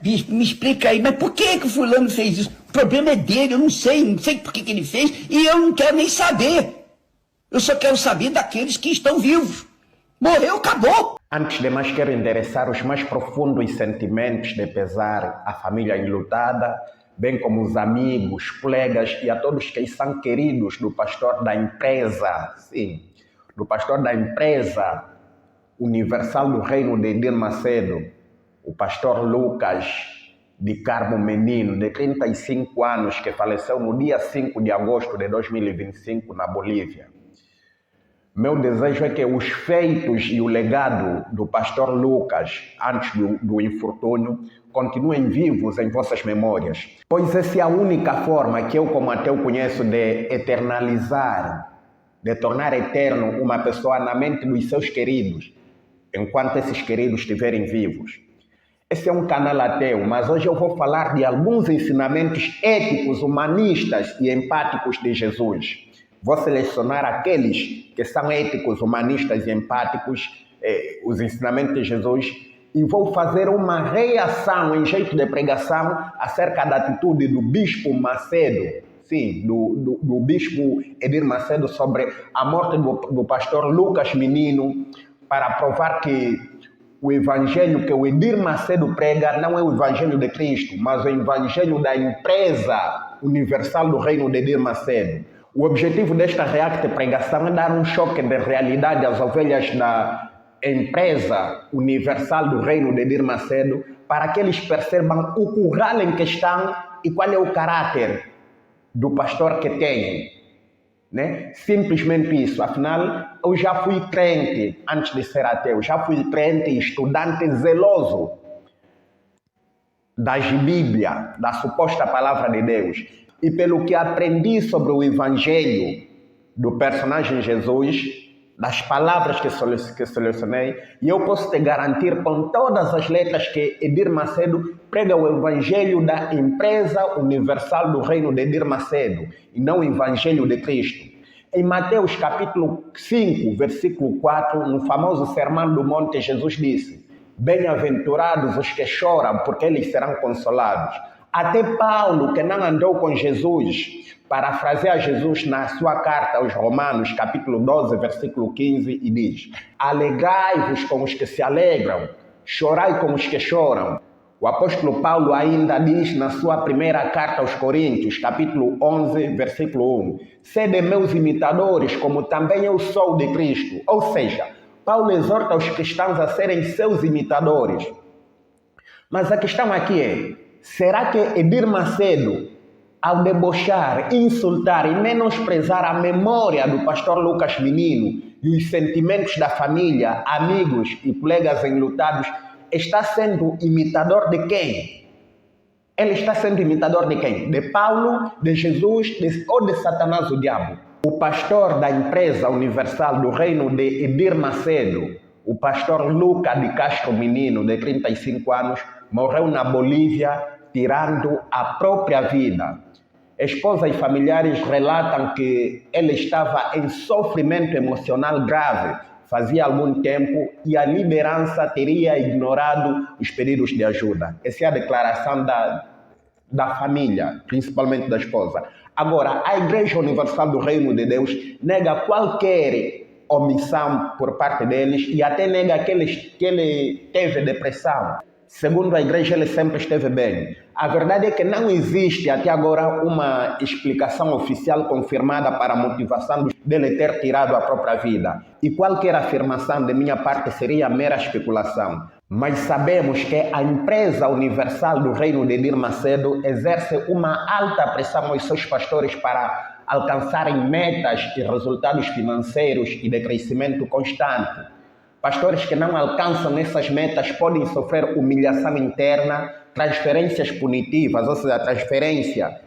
me explica aí, mas por que o fulano fez isso? O problema é dele, eu não sei por que ele fez, e eu não quero nem saber. Eu só quero saber daqueles que estão vivos. Morreu, acabou. Antes de mais, quero endereçar os mais profundos sentimentos de pesar à família enlutada, bem como os amigos, colegas e a todos que são queridos do pastor da empresa, sim, do pastor da empresa Universal do Reino de Edir Macedo, o pastor Lucas de Carmo Menino, de 35 anos, que faleceu no dia 5 de agosto de 2025 na Bolívia. Meu desejo é que os feitos e o legado do pastor Lucas, antes do infortúnio, continuem vivos em vossas memórias, pois essa é a única forma que eu, como ateu, conheço de eternalizar, de tornar eterno uma pessoa na mente dos seus queridos, enquanto esses queridos estiverem vivos. Esse é um canal ateu, mas hoje eu vou falar de alguns ensinamentos éticos, humanistas e empáticos de Jesus. Vou selecionar aqueles que são éticos, humanistas e empáticos, os ensinamentos de Jesus, e vou fazer uma reação em jeito de pregação acerca da atitude do bispo Macedo, sim, do bispo Edir Macedo, sobre a morte do pastor Lucas Menino, para provar que o evangelho que o Edir Macedo prega não é o evangelho de Cristo, mas o evangelho da empresa universal do reino de Edir Macedo. O objetivo desta react pregação é dar um choque de realidade às ovelhas da empresa universal do reino de Edir Macedo, para que eles percebam o curral em que estão e qual é o caráter do pastor que têm. Né? Simplesmente isso. Afinal, eu já fui crente antes de ser ateu, já fui crente e estudante zeloso da Bíblia, da suposta palavra de Deus. E pelo que aprendi sobre o evangelho do personagem Jesus, das palavras que selecionei, e eu posso te garantir com todas as letras que Edir Macedo prega o evangelho da empresa universal do reino de Edir Macedo, e não o evangelho de Cristo. Em Mateus capítulo 5, versículo 4, no famoso Sermão do Monte, Jesus disse: bem-aventurados os que choram, porque eles serão consolados. Até Paulo, que não andou com Jesus, parafraseia Jesus na sua carta aos Romanos, capítulo 12, versículo 15, e diz: alegrai-vos com os que se alegram, chorai com os que choram. O apóstolo Paulo ainda diz na sua primeira carta aos Coríntios, capítulo 11, versículo 1, sede meus imitadores, como também eu sou de Cristo. Ou seja, Paulo exorta os cristãos a serem seus imitadores. Mas a questão aqui é: será que Edir Macedo, ao debochar, insultar e menosprezar a memória do pastor Lucas Menino e os sentimentos da família, amigos e colegas enlutados, está sendo imitador de quem? Ele está sendo imitador de quem? De Paulo, de Jesus ou de Satanás, o diabo? O pastor da empresa universal do reino de Edir Macedo, o pastor Lucas de Castro Menino, de 35 anos, morreu na Bolívia, tirando a própria vida. Esposa e familiares relatam que ele estava em sofrimento emocional grave fazia algum tempo e a liderança teria ignorado os pedidos de ajuda. Essa é a declaração da família, principalmente da esposa. Agora, a Igreja Universal do Reino de Deus nega qualquer omissão por parte deles e até nega que ele teve depressão. Segundo a igreja, ele sempre esteve bem. A verdade é que não existe até agora uma explicação oficial confirmada para a motivação dele ter tirado a própria vida. E qualquer afirmação de minha parte seria mera especulação. Mas sabemos que a empresa universal do reino de Edir Macedo exerce uma alta pressão aos seus pastores para alcançarem metas e resultados financeiros e de crescimento constante. Pastores que não alcançam essas metas podem sofrer humilhação interna, transferências punitivas, ou seja, transferência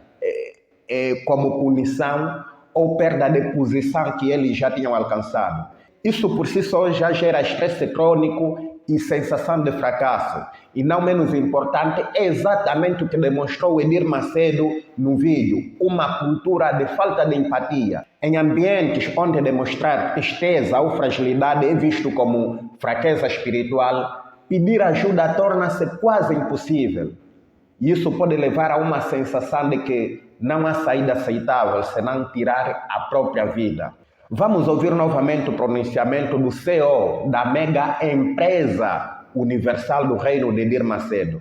como punição ou perda de posição que eles já tinham alcançado. Isso por si só já gera estresse crônico e sensação de fracasso. E não menos importante, é exatamente o que demonstrou Edir Macedo no vídeo, uma cultura de falta de empatia. Em ambientes onde demonstrar tristeza ou fragilidade é visto como fraqueza espiritual, pedir ajuda torna-se quase impossível. E isso pode levar a uma sensação de que não há saída aceitável senão tirar a própria vida. Vamos ouvir novamente o pronunciamento do CEO da mega empresa universal do Reino de Edir Macedo.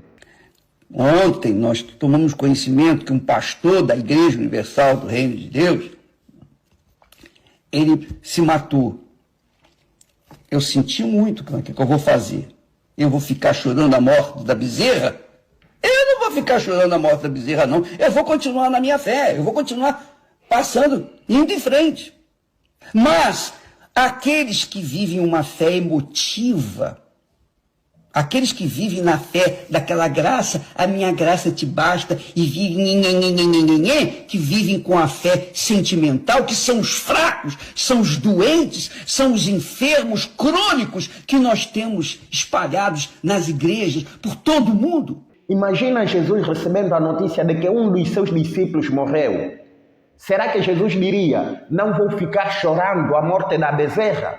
Ontem nós tomamos conhecimento que um pastor da Igreja Universal do Reino de Deus, ele se matou. Eu senti muito, o que eu vou fazer? Eu vou ficar chorando a morte da bezerra? Eu não vou ficar chorando a morte da bezerra, não. Eu vou continuar na minha fé, eu vou continuar passando, indo em frente. Mas aqueles que vivem uma fé emotiva, aqueles que vivem na fé daquela graça, a minha graça te basta, e vivem, que vivem com a fé sentimental, que são os fracos, são os doentes, são os enfermos crônicos que nós temos espalhados nas igrejas por todo o mundo. Imagina Jesus recebendo a notícia de que um dos seus discípulos morreu. Será que Jesus diria, não vou ficar chorando a morte da bezerra?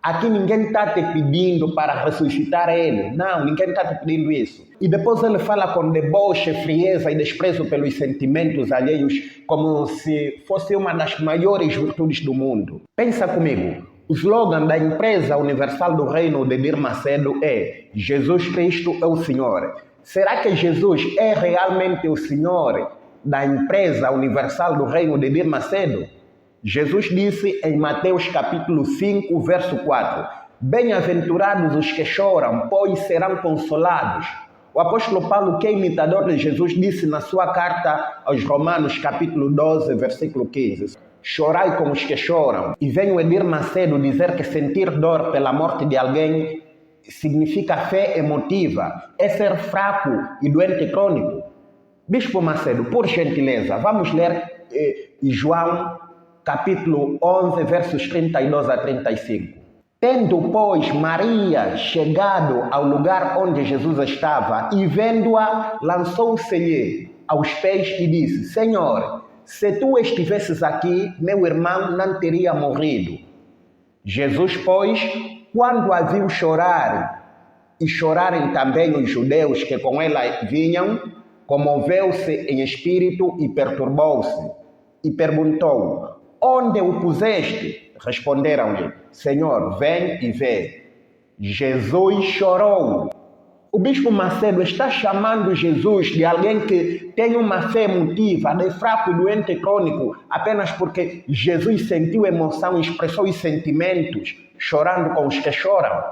Aqui ninguém está te pedindo para ressuscitar ele. Não, ninguém está te pedindo isso. E depois ele fala com deboche, frieza e desprezo pelos sentimentos alheios, como se fosse uma das maiores virtudes do mundo. Pensa comigo, o slogan da empresa universal do Reino de Edir Macedo é Jesus Cristo é o Senhor. Será que Jesus é realmente o Senhor da empresa universal do Reino de Edir Macedo? Jesus disse em Mateus capítulo 5, verso 4, bem-aventurados os que choram, pois serão consolados. O apóstolo Paulo, que é imitador de Jesus, disse na sua carta aos Romanos capítulo 12, versículo 15, chorai com os que choram. E vem o Edir Macedo dizer que sentir dor pela morte de alguém significa fé emotiva, é ser fraco e doente crônico. Bispo Macedo, por gentileza, vamos ler João capítulo 11, versos 32 a 35. Tendo, pois, Maria chegado ao lugar onde Jesus estava e vendo-a, lançou-se-lhe aos pés e disse, Senhor, se tu estivesses aqui, meu irmão não teria morrido. Jesus, pois, quando a viu chorar, e chorarem também os judeus que com ela vinham, comoveu-se em espírito e perturbou-se, e perguntou, onde o puseste? Responderam-lhe, Senhor, vem e vê. Jesus chorou. O Bispo Macedo está chamando Jesus de alguém que tem uma fé emotiva, de fraco e doente crônico, apenas porque Jesus sentiu emoção e expressou os sentimentos, chorando com os que choram.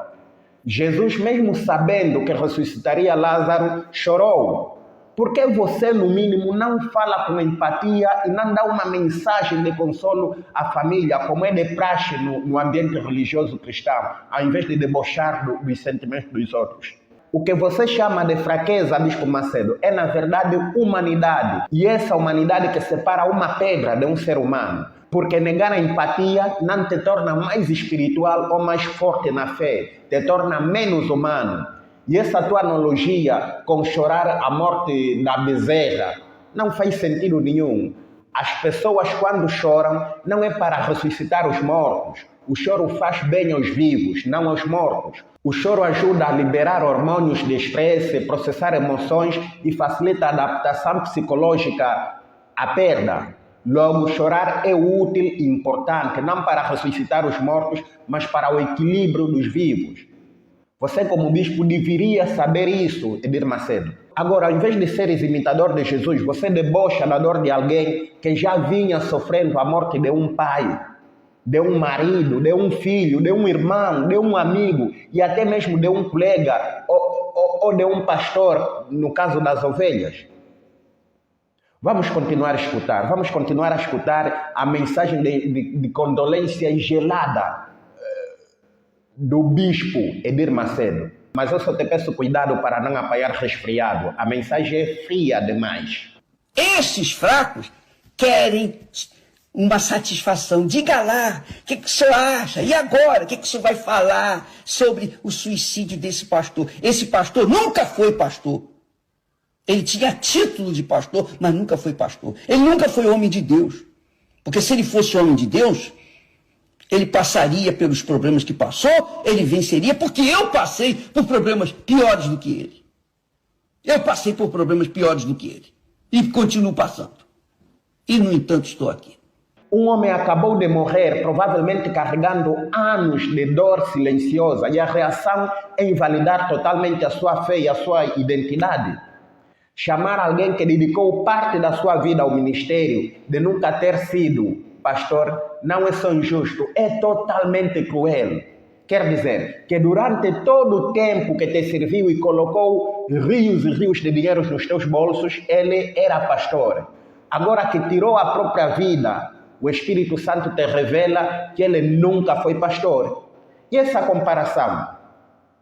Jesus, mesmo sabendo que ressuscitaria Lázaro, chorou. Por que você, no mínimo, não fala com empatia e não dá uma mensagem de consolo à família, como é de praxe no ambiente religioso cristão, ao invés de debochar dos sentimentos dos outros? O que você chama de fraqueza, Bispo Macedo, é na verdade humanidade. E essa humanidade que separa uma pedra de um ser humano. Porque negar a empatia não te torna mais espiritual ou mais forte na fé, te torna menos humano. E essa tua analogia com chorar a morte da bezerra não faz sentido nenhum. As pessoas quando choram não é para ressuscitar os mortos. O choro faz bem aos vivos, não aos mortos. O choro ajuda a liberar hormônios de estresse, processar emoções e facilita a adaptação psicológica à perda. Logo, chorar é útil e importante, não para ressuscitar os mortos, mas para o equilíbrio dos vivos. Você, como bispo, deveria saber isso, Edir Macedo. Agora, ao invés de seres imitador de Jesus, você debocha da dor de alguém que já vinha sofrendo a morte de um pai, de um marido, de um filho, de um irmão, de um amigo e até mesmo de um colega ou de um pastor, no caso das ovelhas. Vamos continuar a escutar a mensagem de condolência gelada do bispo Edir Macedo. Mas eu só te peço cuidado para não apanhar resfriado. A mensagem é fria demais. Esses fracos querem uma satisfação. Diga lá, o que o senhor acha? E agora? O que o senhor vai falar sobre o suicídio desse pastor? Esse pastor nunca foi pastor. Ele tinha título de pastor, mas nunca foi pastor. Ele nunca foi homem de Deus. Porque se ele fosse homem de Deus, Ele passaria pelos problemas que passou, ele venceria, porque eu passei por problemas piores do que ele. Eu passei por problemas piores do que ele. E continuo passando. E, no entanto, estou aqui. Um homem acabou de morrer, provavelmente carregando anos de dor silenciosa, e a reação é invalidar totalmente a sua fé e a sua identidade. Chamar alguém que dedicou parte da sua vida ao ministério, de nunca ter sido pastor, não é só injusto, é totalmente cruel. Quer dizer que durante todo o tempo que te serviu e colocou rios e rios de dinheiro nos teus bolsos, ele era pastor. Agora que tirou a própria vida, o Espírito Santo te revela que ele nunca foi pastor. E essa comparação,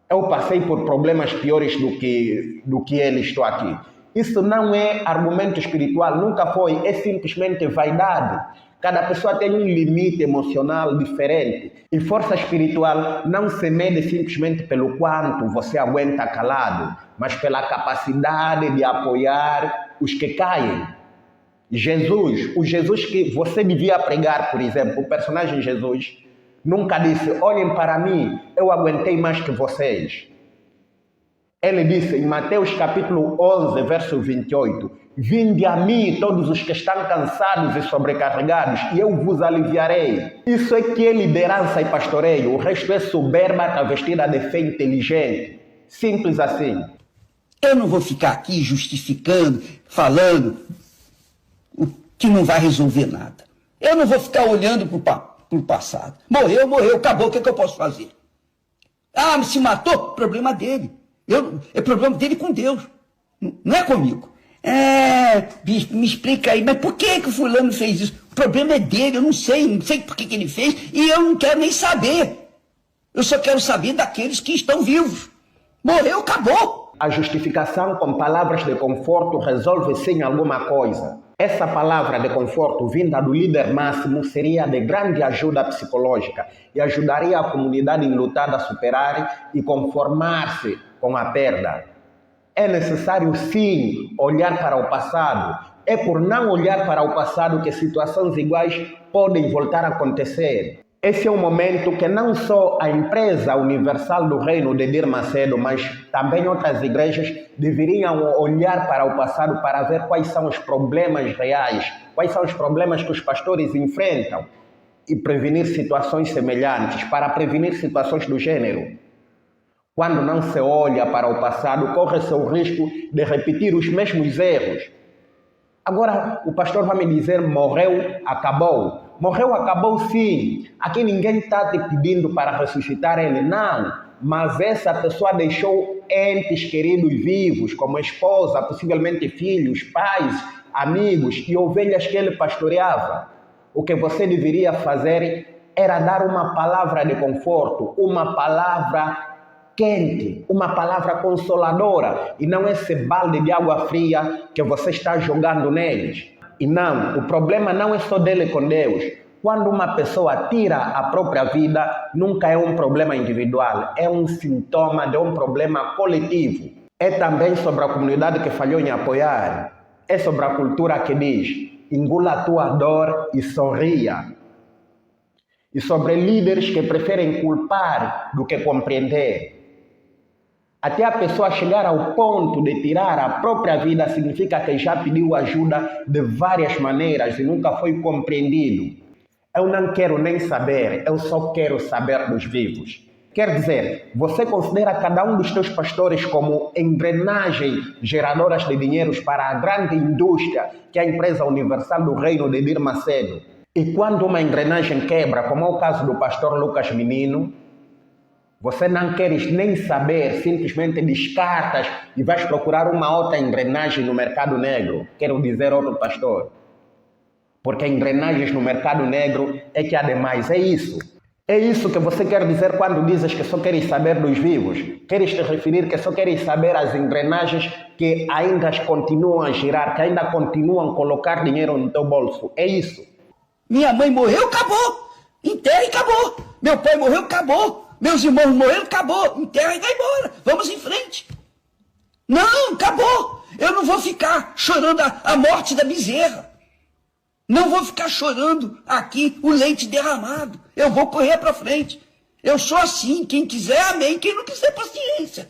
eu passei por problemas piores do que ele, estou aqui. Isso não é argumento espiritual, nunca foi, é simplesmente vaidade. Cada pessoa tem um limite emocional diferente. E força espiritual não se mede simplesmente pelo quanto você aguenta calado, mas pela capacidade de apoiar os que caem. Jesus, o Jesus que você devia pregar, por exemplo, o personagem Jesus, nunca disse, olhem para mim, eu aguentei mais que vocês. Ele disse em Mateus capítulo 11, verso 28, vinde a mim todos os que estão cansados e sobrecarregados, e eu vos aliviarei. Isso é que é liderança e pastoreio, o resto é soberba travestida de fé inteligente. Simples assim. Eu não vou ficar aqui justificando, falando o que não vai resolver nada. Eu não vou ficar olhando para o passado. Morreu, acabou, o que eu posso fazer? Ah, se matou? Problema dele. É problema dele com Deus, não é comigo. Bispo, me explica aí, mas por que o fulano fez isso? O problema é dele, eu não sei por que ele fez, e eu não quero nem saber. Eu só quero saber daqueles que estão vivos. Morreu, acabou. A justificação com palavras de conforto resolve sim alguma coisa. Essa palavra de conforto vinda do líder máximo seria de grande ajuda psicológica e ajudaria a comunidade enlutada a superar e conformar-se com a perda. É necessário sim olhar para o passado. É por não olhar para o passado que situações iguais podem voltar a acontecer. Esse é um momento que não só a empresa universal do reino de Edir Macedo, mas também outras igrejas deveriam olhar para o passado para ver quais são os problemas reais, quais são os problemas que os pastores enfrentam e prevenir situações semelhantes, para prevenir situações do gênero. Quando não se olha para o passado, corre-se o risco de repetir os mesmos erros. Agora, o pastor vai me dizer, morreu, acabou. Morreu, acabou sim. Aqui ninguém está te pedindo para ressuscitar ele, não. Mas essa pessoa deixou entes queridos vivos, como esposa, possivelmente filhos, pais, amigos e ovelhas que ele pastoreava. O que você deveria fazer era dar uma palavra de conforto, uma palavra quente, uma palavra consoladora, e não esse balde de água fria que você está jogando neles. E não, o problema não é só dele com Deus. Quando uma pessoa tira a própria vida, nunca é um problema individual, é um sintoma de um problema coletivo. É também sobre a comunidade que falhou em apoiar, é sobre a cultura que diz, engula a tua dor e sorria. E sobre líderes que preferem culpar do que compreender. Até a pessoa chegar ao ponto de tirar a própria vida significa que já pediu ajuda de várias maneiras e nunca foi compreendido. Eu não quero nem saber, eu só quero saber dos vivos. Quer dizer, você considera cada um dos teus pastores como engrenagem geradoras de dinheiros para a grande indústria que é a empresa universal do reino de Edir Macedo. E quando uma engrenagem quebra, como é o caso do pastor Lucas Menino, você não queres nem saber, simplesmente descartas e vais procurar uma outra engrenagem no mercado negro. Quero dizer outro pastor. Porque engrenagens no mercado negro é que há demais. É isso. É isso que você quer dizer quando dizes que só queres saber dos vivos. Queres te referir que só queres saber as engrenagens que ainda continuam a girar, que ainda continuam a colocar dinheiro no teu bolso. É isso. Minha mãe morreu, acabou. Enterra e acabou. Meu pai morreu, acabou. Meus irmãos morreram, acabou. Enterra e vai embora. Vamos em frente. Não, acabou. Eu não vou ficar chorando a morte da bezerra. Não vou ficar chorando aqui o leite derramado. Eu vou correr para frente. Eu sou assim. Quem quiser, amém. Quem não quiser, paciência.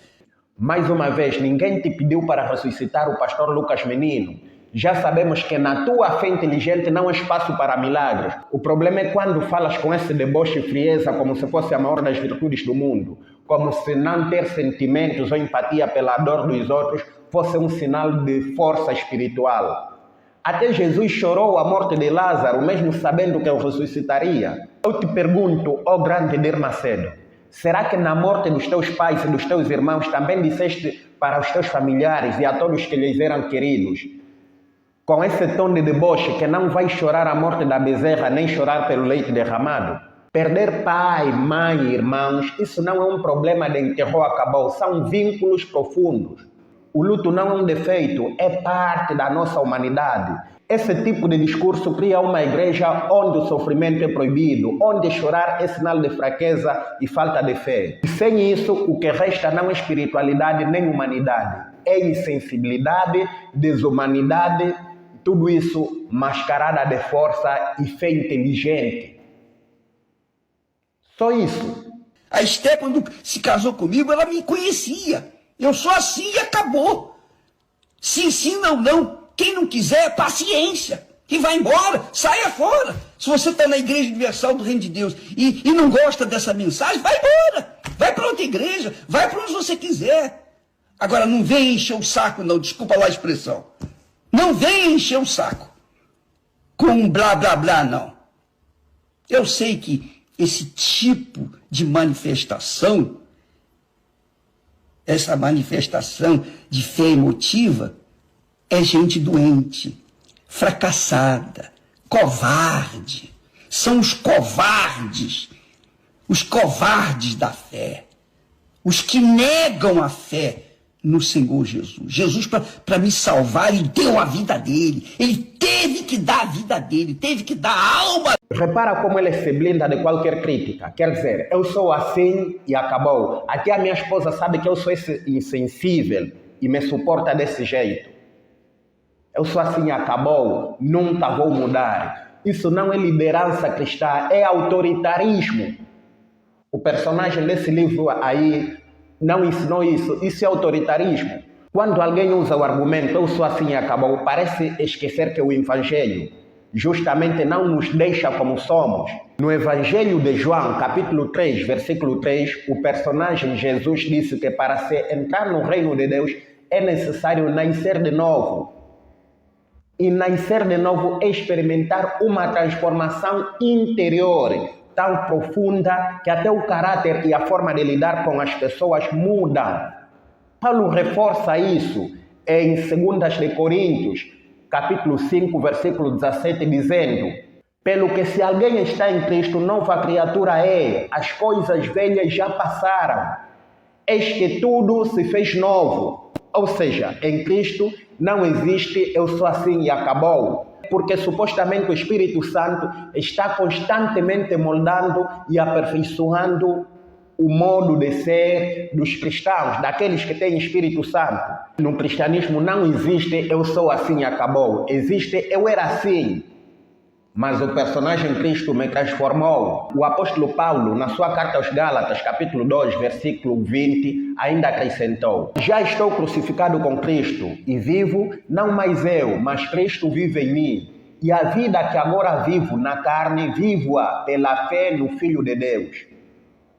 Mais uma vez, ninguém te pediu para ressuscitar o pastor Lucas Menino. Já sabemos que na tua fé inteligente não há espaço para milagres. O problema é quando falas com esse deboche e frieza como se fosse a maior das virtudes do mundo. Como se não ter sentimentos ou empatia pela dor dos outros fosse um sinal de força espiritual. Até Jesus chorou a morte de Lázaro, mesmo sabendo que o ressuscitaria. Eu te pergunto, ó grande Edir Macedo, será que na morte dos teus pais e dos teus irmãos também disseste para os teus familiares e a todos que lhes eram queridos, com esse tom de deboche, que não vai chorar a morte da bezerra nem chorar pelo leite derramado? Perder pai, mãe e irmãos, isso não é um problema de enterrou, acabou, são vínculos profundos. O luto não é um defeito, é parte da nossa humanidade. Esse tipo de discurso cria uma igreja onde o sofrimento é proibido, onde chorar é sinal de fraqueza e falta de fé. E sem isso, o que resta não é espiritualidade nem humanidade. É insensibilidade, desumanidade, tudo isso mascarada de força e fé inteligente. Só isso. A Esté, quando se casou comigo, ela me conhecia. Eu sou assim e acabou. Sim, sim, não, não. Quem não quiser, paciência. E vai embora, saia fora. Se você está na Igreja Universal do Reino de Deus e não gosta dessa mensagem, vai embora. Vai para outra igreja, vai para onde você quiser. Agora, não vem encher o saco, não. Desculpa lá a expressão. Não vem encher o saco com um blá, blá, blá, não. Eu sei que esse tipo de manifestação, essa manifestação de fé emotiva, é gente doente, fracassada, covarde. São os covardes da fé, os que negam a fé no Senhor Jesus. Jesus, para me salvar, ele deu a vida dele. Ele teve que dar a vida dele, teve que dar a alma. Repara como ele se blinda de qualquer crítica. Quer dizer, eu sou assim e acabou. Até a minha esposa sabe que eu sou esse insensível e me suporta desse jeito. Eu sou assim e acabou, nunca vou mudar. Isso não é liderança cristã, é autoritarismo. O personagem desse livro aí não ensinou isso. Isso é autoritarismo. Quando alguém usa o argumento, eu sou assim e acabou, parece esquecer que o Evangelho justamente não nos deixa como somos. No Evangelho de João, capítulo 3, versículo 3, o personagem Jesus disse que para se entrar no reino de Deus é necessário nascer de novo. E nascer de novo é experimentar uma transformação interior tão profunda que até o caráter e a forma de lidar com as pessoas mudam. Paulo reforça isso em 2 de Coríntios, capítulo 5, versículo 17, dizendo: pelo que se alguém está em Cristo, nova criatura é, as coisas velhas já passaram, eis que tudo se fez novo. Ou seja, em Cristo não existe eu sou assim e acabou. Porque supostamente o Espírito Santo está constantemente moldando e aperfeiçoando o modo de ser dos cristãos, daqueles que têm Espírito Santo. No cristianismo não existe eu sou assim e acabou. Existe eu era assim, mas o personagem Cristo me transformou. O apóstolo Paulo, na sua carta aos Gálatas, capítulo 2, versículo 20, ainda acrescentou: já estou crucificado com Cristo, e vivo, não mais eu, mas Cristo vive em mim. E a vida que agora vivo na carne, vivo-a pela fé no Filho de Deus,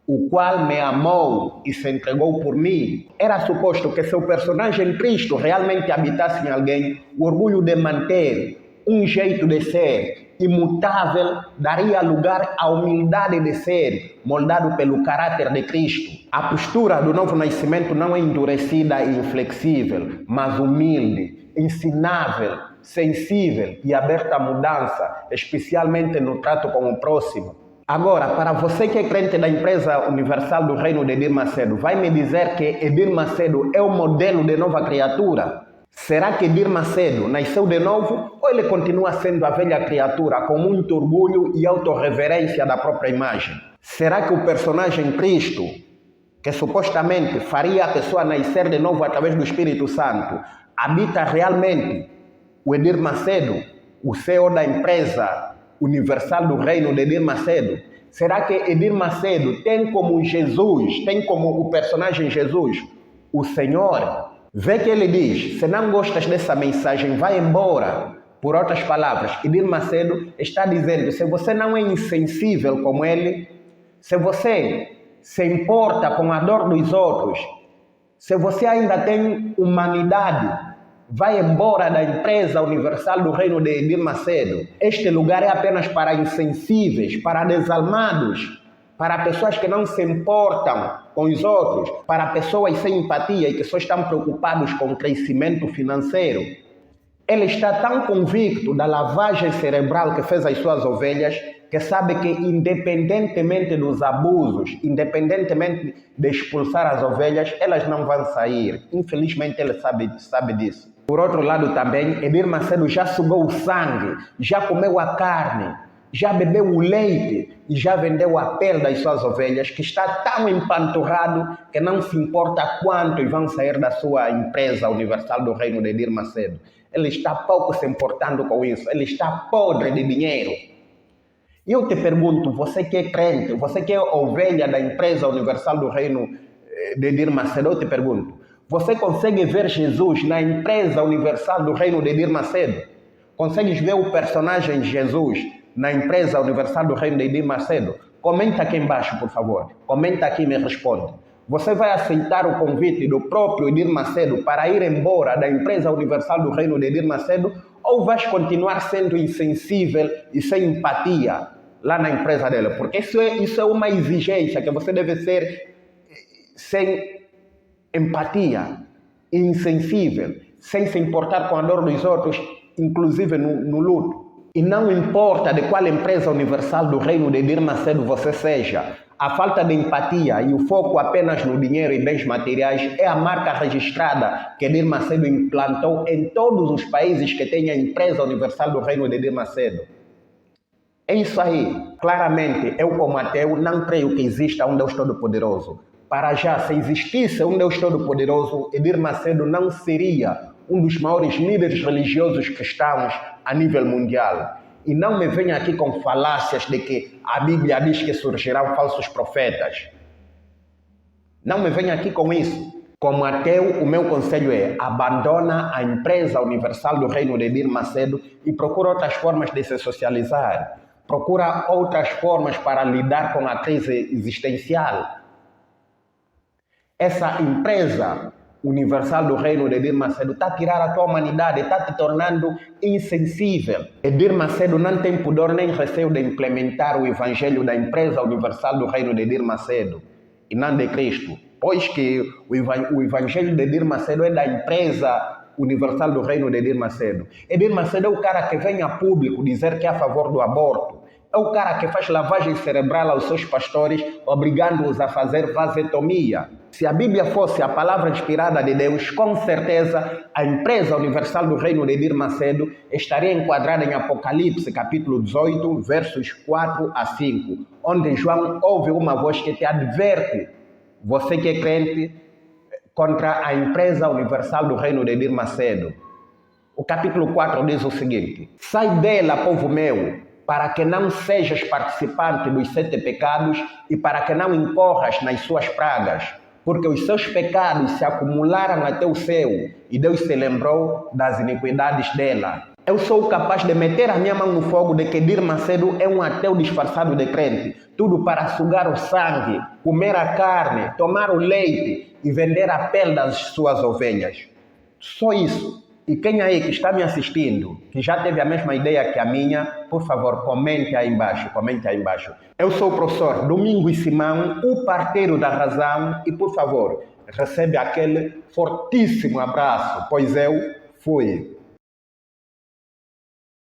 o qual me amou e se entregou por mim. Era suposto que se o personagem Cristo realmente habitasse em alguém, o orgulho de manter um jeito de ser imutável daria lugar à humildade de ser, moldado pelo caráter de Cristo. A postura do novo nascimento não é endurecida e inflexível, mas humilde, ensinável, sensível e aberta à mudança, especialmente no trato com o próximo. Agora, para você que é crente da empresa universal do reino de Edir Macedo, vai me dizer que Edir Macedo é o modelo de nova criatura? Será que Edir Macedo nasceu de novo ou ele continua sendo a velha criatura com muito orgulho e autorreverência da própria imagem? Será que o personagem Cristo, que supostamente faria a pessoa nascer de novo através do Espírito Santo, habita realmente o Edir Macedo? o CEO da empresa Universal do Reino de Edir Macedo? Será que Edir Macedo tem como Jesus, tem como o personagem Jesus, o Senhor? Vê que ele diz, se não gostas dessa mensagem, vai embora. Por outras palavras, Edir Macedo está dizendo, se você não é insensível como ele, se você se importa com a dor dos outros, se você ainda tem humanidade, vai embora da empresa Universal do Reino de Edir Macedo. Este lugar é apenas para insensíveis, para desalmados, para pessoas que não se importam com os outros, para pessoas sem empatia e que só estão preocupados com o crescimento financeiro. Ele está tão convicto da lavagem cerebral que fez as suas ovelhas, que sabe que independentemente dos abusos, independentemente de expulsar as ovelhas, elas não vão sair. Infelizmente ele sabe disso. Por outro lado também, Edir Macedo já sugou o sangue, já comeu a carne, já bebeu o leite e já vendeu a pele das suas ovelhas, que está tão empanturrado que não se importa quantos vão sair da sua empresa Universal do Reino de Edir Macedo. Ele está pouco se importando com isso, ele está podre de dinheiro. E eu te pergunto, você que é crente, você que é ovelha da empresa Universal do Reino de Edir Macedo, eu te pergunto, você consegue ver Jesus na empresa Universal do Reino de Edir Macedo? Consegues ver o personagem Jesus na empresa Universal do Reino de Edir Macedo? Comenta aqui embaixo, por favor. Comenta aqui e me responde. Você vai aceitar o convite do próprio Edir Macedo para ir embora da empresa Universal do Reino de Edir Macedo, ou vais continuar sendo insensível e sem empatia lá na empresa dele? Porque isso é uma exigência que você deve ser sem empatia, insensível, sem se importar com a dor dos outros, inclusive no luto. E não importa de qual empresa Universal do Reino de Edir Macedo você seja, a falta de empatia e o foco apenas no dinheiro e bens materiais é a marca registrada que Edir Macedo implantou em todos os países que têm a empresa Universal do Reino de Edir Macedo. É isso aí. Claramente, eu como ateu não creio que exista um Deus Todo-Poderoso. Para já, se existisse um Deus Todo-Poderoso, Edir Macedo não seria um dos maiores líderes religiosos cristãos a nível mundial. E não me venha aqui com falácias de que a Bíblia diz que surgirão falsos profetas. Não me venha aqui com isso. Como ateu, o meu conselho é: abandona a empresa Universal do Reino de Edir Macedo e procura outras formas de se socializar. Procura outras formas para lidar com a crise existencial. Essa empresa Universal do Reino de Edir Macedo está a tirar a tua humanidade, está te tornando insensível. Edir Macedo não tem pudor nem receio de implementar o evangelho da empresa Universal do Reino de Edir Macedo e não de Cristo, pois que o evangelho de Edir Macedo é da empresa Universal do Reino de Edir Macedo. Edir Macedo é o cara que vem a público dizer que é a favor do aborto. É o cara que faz lavagem cerebral aos seus pastores, obrigando-os a fazer vasectomia. Se a Bíblia fosse a palavra inspirada de Deus, com certeza a empresa Universal do Reino de Edir Macedo estaria enquadrada em Apocalipse, capítulo 18, versos 4 a 5, onde João ouve uma voz que te adverte, você que é crente, contra a empresa Universal do Reino de Edir Macedo. O capítulo 4 diz o seguinte: sai dela, povo meu, para que não sejas participante dos 7 pecados e para que não incorras nas suas pragas, porque os seus pecados se acumularam até o céu e Deus se lembrou das iniquidades dela. Eu sou capaz de meter a minha mão no fogo de que Edir Macedo é um ateu disfarçado de crente, tudo para sugar o sangue, comer a carne, tomar o leite e vender a pele das suas ovelhas. Só isso. E quem aí que está me assistindo, que já teve a mesma ideia que a minha, por favor, comente aí embaixo, comente aí embaixo. Eu sou o professor Domingos Simão, o parteiro da razão, e por favor, recebe aquele fortíssimo abraço, pois eu fui.